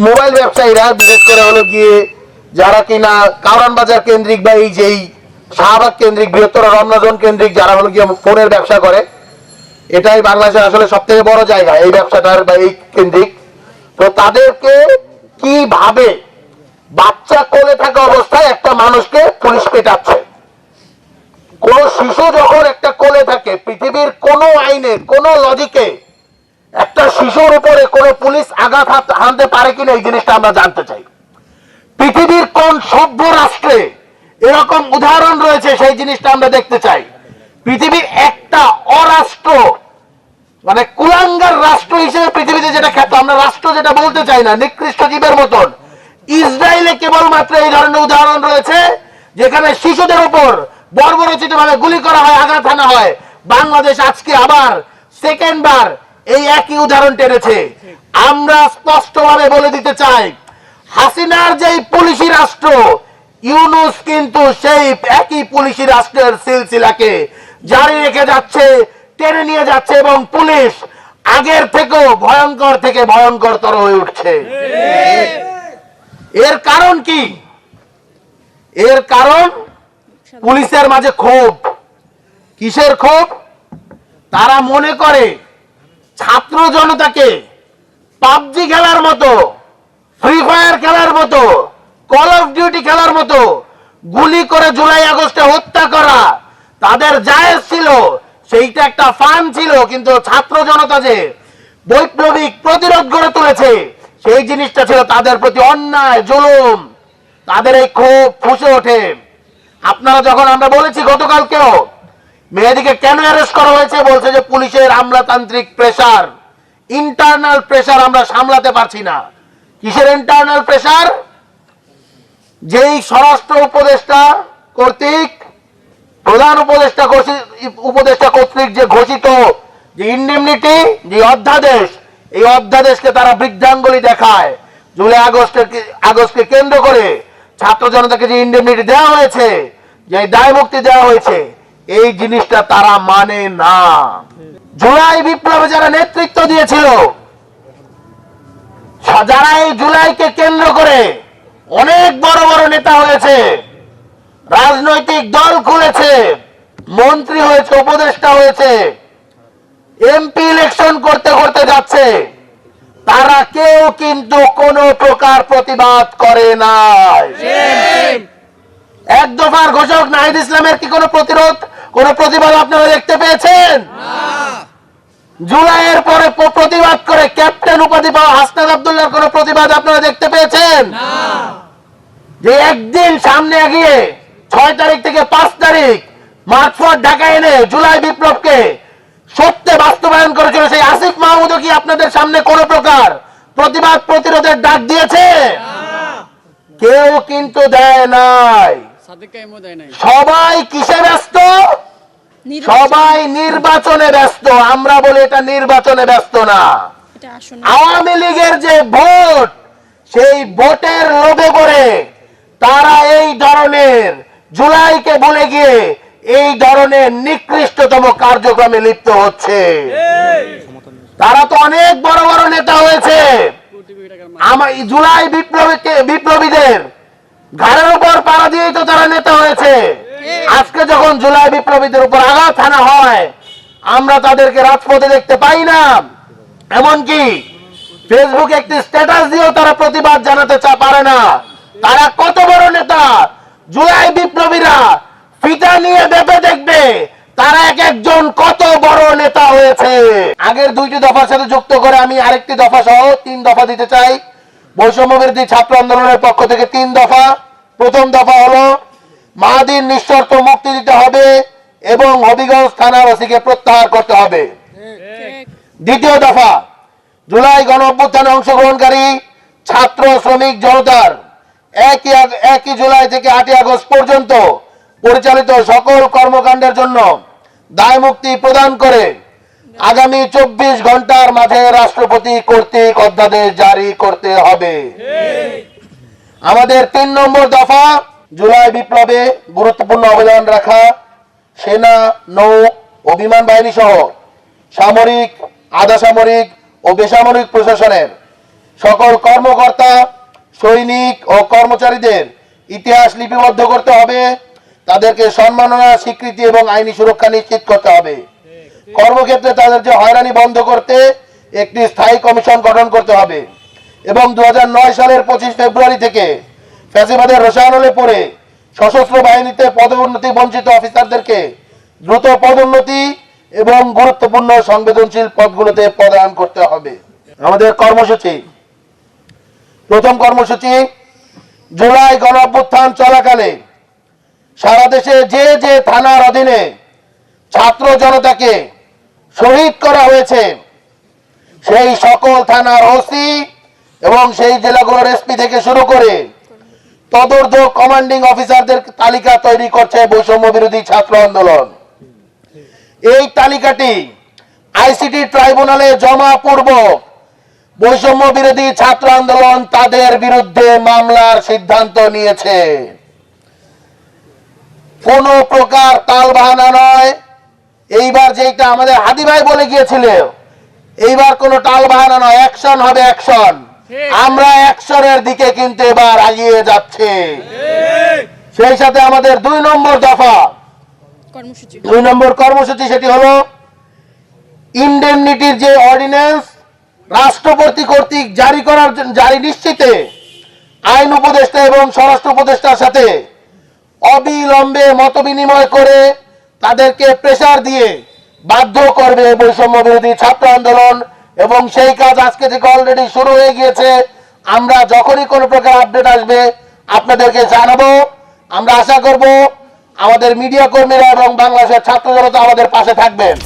Mobile ব্যবসায়ীরা বিশেষ করে হলো গিয়ে যারা কিনা কারওয়ান বাজার কেন্দ্রিক বা এই যেই শাহবাগ কেন্দ্রিক বৃহত্তর রমনাজন কেন্দ্রিক যারা হলো গিয়ে ফোনের ব্যবসা করে, এটাই বাংলাদেশের আসলে সব থেকে বড় জায়গা এই ব্যবসাটার বা এই কেন্দ্রিক। তো তাদেরকে কিভাবে বাচ্চা কোলে থাকা অবস্থায় একটা মানুষকে পুলিশ পেটাচ্ছে। কোন শিশু যখন একটা কোলে থাকে, পৃথিবীর কোন আইনে কোন লজিকে একটা শিশুর উপরে কোন পুলিশ আঘাত হানতে পারে কিনা এই জিনিসটা আমরা জানতে চাই। পৃথিবীর কোন সভ্য রাষ্ট্রে এরকম উদাহরণ রয়েছে সেই জিনিসটা আমরা দেখতে চাই। পৃথিবীর একটা অরাষ্ট্র মানে কুলাঙ্গার রাষ্ট্র হিসেবে পৃথিবীতে যেটা খ্যাত, আমরা রাষ্ট্র যেটা বলতে চাই না, নিকৃষ্ট জীবের মতন, ইসরায়েলে কেবলমাত্র এই ধরনের উদাহরণ রয়েছে যেখানে শিশুদের উপর বর্বরচিত ভাবে গুলি করা হয়, আঘাত হানা হয়। বাংলাদেশ আজকে আবার সেকেন্ড বার এই একই উদাহরণ টেনেছে। আমরা স্পষ্টভাবে বলে দিতে চাই, হাসিনার যেই পুলিশি রাষ্ট্র, ইউনূস কিন্তু সেই একই পুলিশি রাষ্ট্রের সিলসিলাকে জারি রেখে যাচ্ছে, টেনে নিয়ে যাচ্ছে, এবং পুলিশ আগের থেকেও ভয়ঙ্কর থেকে ভয়ঙ্করতর হয়ে উঠছে। এর কারণ কি? এর কারণ পুলিশের মাঝে ক্ষোভ। কিসের ক্ষোভ? তারা মনে করে ছাত্র জনতাকে পাবজি খেলার মতো, ফ্রি ফায়ার খেলার মতো, কল অফ ডিউটি খেলার মতো গুলি করে জুলাই আগস্টে হত্যা করা তাদের জায়েজ ছিল, সেইটা একটা ফান ছিল। কিন্তু ছাত্র জনতা যে বৈপ্লবিক প্রতিরোধ গড়ে তুলেছে সেই জিনিসটা ছিল তাদের প্রতি অন্যায়, জুলুম। তাদের এই ক্ষোভ ফুঁসে ওঠে। আপনারা যখন আমরা বলেছি গতকালকেও মেয়েদিকে কেন অ্যারেস্ট করা হয়েছে, বলছে যে পুলিশের আমলাতান্ত্রিক প্রেসার, ইন্টারনাল প্রেসার আমরা সামলাতে পারছি না। কিসের ইন্টারনাল প্রেসার? যেই স্বরাষ্ট্র উপদেষ্টা কর্তৃক, প্রধান উপদেষ্টা কর্তৃক যে ঘোষিত যে ইন্ডেমনিটি, যে অধ্যাদেশ, এই অধ্যাদেশকে তারা বৃদ্ধাঙ্গুলি দেখায়। জুলাই আগস্টকে কেন্দ্র করে ছাত্র জনতাকে যে ইন্ডেমনিটি দেওয়া হয়েছে, যে দায় মুক্তি দেওয়া হয়েছে, এই জিনিসটা তারা মানে না। জুলাই বিপ্লবে যারা নেতৃত্ব দিয়েছিল, যারা এই জুলাইকে কেন্দ্র করে অনেক বড় বড় নেতা হয়েছে, রাজনৈতিক দল খুলেছে, মন্ত্রী হয়েছে, উপদেষ্টা হয়েছে, এমপি ইলেকশন করতে করতে যাচ্ছে, তারা কেউ কিন্তু কোন প্রকার প্রতিবাদ করে নাই। এক দফার ঘোষক নাহিদ ইসলামের কি কোনো প্রতিবাদ আপনারা দেখতে পেয়েছেন? জুলাইয়ের পরে প্রতিবাদ করে ক্যাপ্টেন উপাধি পাওয়া হাসনাত আব্দুল্লাহর কোন প্রতিবাদ আপনারা দেখতে পেয়েছেন? যে একদিন সামনে এগিয়ে 6 তারিখ থেকে 5 তারিখ মাঝপথ ঢাকা এনে জুলাই বিপ্লবকে সত্যে বাস্তবায়ন করেছিল, সেই আসিফ মাহমুদও কি আপনাদের সামনে কোন প্রকার প্রতিবাদ প্রতিরোধের ডাক দিয়েছে? কেউ কিন্তু দেয় নাই। সবাই কিসে ব্যস্ত? সবাই নির্বাচনে ব্যস্ত। আমরা বলি এটা নির্বাচনে ব্যস্ত না। আওয়ামী লীগের যে ভোট, সেই ভোটের লোভে পড়ে তারা এই ধরনের জুলাইকে ভুলে গিয়ে এই ধরনের নিকৃষ্টতম কার্যক্রমে লিপ্ত হচ্ছে। তারা তো অনেক বড় বড় নেতা হয়েছে। জুলাই বিপ্লবীদের ঘাড়ের উপর পাড়া দিয়েই তো তারা নেতা হয়েছে। আজকে যখন জুলাই বিপ্লবীদের উপর আঘাত হানা হয়, আমরা তাদেরকে রাজপথে দেখতে পাই না। এমনকি ফেসবুকে একটি স্ট্যাটাস দিয়েও তারা প্রতিবাদ জানাতে পারে না। তারা কত বড় নেতা! জুলাই বিপ্লবীরা ফিতা নিয়ে বেঁপে দেখবে তারা এক একজন কত বড় নেতা হয়েছে। আগের 2টি দফার সাথে যুক্ত করে আমি আরেকটি দফা সহ 3 দফা দিতে চাই। বৈষম্য বিরোধী ছাত্র আন্দোলনের পক্ষ থেকে 3 দফা। প্রথম দফা হলো মাহাদির নিঃশর্ত মুক্তি দিতে হবে এবং হবিগঞ্জ থানার ওসিকে প্রত্যাহার করতে হবে। দ্বিতীয় দফা, জুলাই গণ অভ্যুত্থানে অংশগ্রহণকারী ছাত্র শ্রমিক জনতার 1 জুলাই থেকে 8 আগস্ট পর্যন্ত পরিচালিত সকল কর্মকাণ্ডের জন্য দায় মুক্তি প্রদান করে আগামী 24 ঘন্টার মাঝে রাষ্ট্রপতি কর্তৃক অধ্যাদেশ জারি করতে হবে। আমাদের 3 নম্বর দফা, জুলাই বিপ্লবে গুরুত্বপূর্ণ অবদান রাখা সেনা, নৌ ও বিমান বাহিনী সহ সামরিক, আধা সামরিক ও বেসামরিক প্রশাসনের সকল কর্মকর্তা, সৈনিক ও কর্মচারীদের ইতিহাস লিপিবদ্ধ করতে হবে, তাদেরকে সম্মাননা, স্বীকৃতি এবং আইনি সুরক্ষা নিশ্চিত করতে হবে। কর্মক্ষেত্রে তাদের যে হয়রানি বন্ধ করতে একটি স্থায়ী কমিশন গঠন করতে হবে এবং 2009 সালের 25 ফেব্রুয়ারি থেকে ফ্যাসিবাদের রসায়নে পড়ে সশস্ত্র বাহিনীতে পদোন্নতি বঞ্চিত অফিসারদেরকে দ্রুত পদোন্নতি এবং গুরুত্বপূর্ণ সংবেদনশীল পদগুলোতে পদায়ন করতে হবে। আমাদের কর্মসূচি, প্রথম কর্মসূচি, জুলাই গণঅভ্যুত্থান চলাকালে সারা দেশে যে যে থানার অধীনে ছাত্র জনতাকে শহীদ করা হয়েছে সেই সকল থানার ওসি এবং সেই জেলাগুলোর এসপি থেকে শুরু করে তদর্থ কমান্ডিং অফিসারদের তালিকা তৈরি করছে বৈষম্য বিরোধী ছাত্র আন্দোলন। এই তালিকাটি আইসিটি ট্রাইব্যুনালে জমা পূর্বক বৈষম্য বিরোধী ছাত্র আন্দোলন তাদের বিরুদ্ধে মামলার সিদ্ধান্ত নিয়েছে। কোন প্রকার তালবাহানা নয়। এইবার যেটা আমাদের হাদি ভাই বলে গিয়েছিল, এইবার কোনো টালবাহানা নয়, অ্যাকশন হবে, অ্যাকশন। আমরা অ্যাকশনের দিকে কিন্তু এবার এগিয়ে যাচ্ছে। সেই সাথে আমাদের 2 নম্বর দফা, 2 নম্বর কর্মসূচি, সেটি হলো ইনডেমনিটির যে অর্ডিন্যান্স রাষ্ট্রপতি কর্তৃক জারি নিশ্চিতে আইন উপদেষ্টা এবং স্বরাষ্ট্র উপদেষ্টার সাথে অবিলম্বে মত বিনিময় করে তাদেরকে প্রেসার দিয়ে বাধ্য করবে বৈষম্য বিরোধী ছাত্র আন্দোলন, এবং সেই কাজ আজকে থেকে অলরেডি শুরু হয়ে গিয়েছে। আমরা যখনই কোনো প্রকার আপডেট আসবে আপনাদেরকে জানাবো। আমরা আশা করব আমাদের মিডিয়া কর্মীরা এবং বাংলাদেশের ছাত্র জনতা আমাদের পাশে থাকবেন।